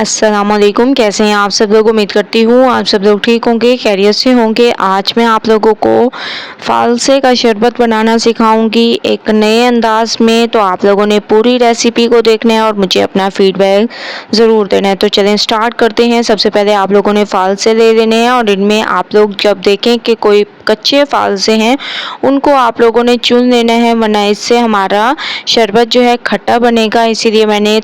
अस्सलामुअलैकुम। कैसे हैं आप सब लोग? उम्मीद करती हूँ आप सब लोग ठीक होंगे, खैरियत से होंगे। आज मैं आप लोगों को फालसे का शरबत बनाना सिखाऊंगी एक नए अंदाज में। तो आप लोगों ने पूरी रेसिपी को देखना है और मुझे अपना फीडबैक ज़रूर देना है। तो चलें स्टार्ट करते हैं। सबसे पहले आप लोगों ने फालसे ले लेने हैं और इनमें आप लोग जब देखें कि कोई कच्चे फालसे हैं उनको आप लोगों ने चुन लेना है, वरना इससे हमारा शरबत जो है खट्टा बनेगा। इसीलिए मैंने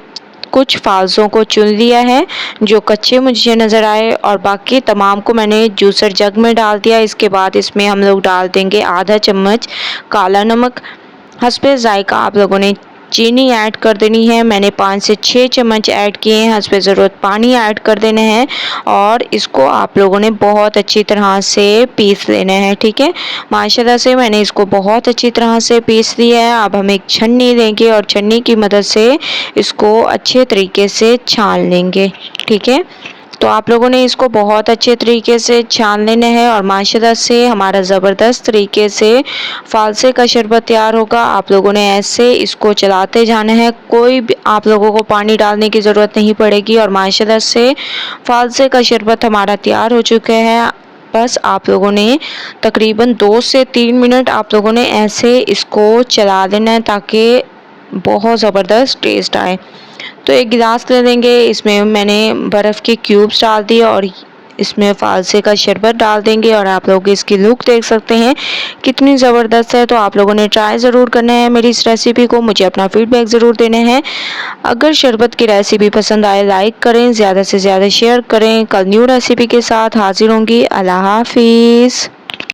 कुछ फालसों को चुन लिया है जो कच्चे मुझे नज़र आए और बाकी तमाम को मैंने जूसर जग में डाल दिया। इसके बाद इसमें हम लोग डाल देंगे आधा चम्मच काला नमक। हस्बे ज़ायका आप लोगों ने चीनी ऐड कर देनी है। मैंने 5 से 6 चम्मच ऐड किए हैं। हस्बे ज़रूरत पानी ऐड कर देना है और इसको आप लोगों ने बहुत अच्छी तरह से पीस लेना है। ठीक है, माशाल्लाह से मैंने इसको बहुत अच्छी तरह से पीस लिया है। अब हम एक छन्नी लेंगे और छन्नी की मदद से इसको अच्छे तरीके से छान लेंगे। ठीक है, तो आप लोगों ने इसको बहुत अच्छे तरीके से छान लेना है और माशाल्लाह से हमारा ज़बरदस्त तरीके से फालसे का शरबत तैयार होगा। आप लोगों ने ऐसे इसको चलाते जाना है, कोई भी आप लोगों को पानी डालने की ज़रूरत नहीं पड़ेगी और माशाल्लाह से फालसे का शरबत हमारा तैयार हो चुका है। बस आप लोगों ने तकरीबन 2 से 3 मिनट आप लोगों ने ऐसे इसको चला देना है ताकि बहुत ज़बरदस्त टेस्ट आए। तो एक गिलास ले लेंगे, इसमें मैंने बर्फ़ के क्यूब्स डाल दिए और इसमें फालसे का शरबत डाल देंगे और आप लोग इसकी लुक देख सकते हैं कितनी ज़बरदस्त है। तो आप लोगों ने ट्राई ज़रूर करना है मेरी इस रेसिपी को, मुझे अपना फीडबैक ज़रूर देना है। अगर शरबत की रेसिपी पसंद आए लाइक करें, ज़्यादा से ज़्यादा शेयर करें। कल न्यू रेसिपी के साथ हाजिर होंगी। अल्लाह हाफिज़।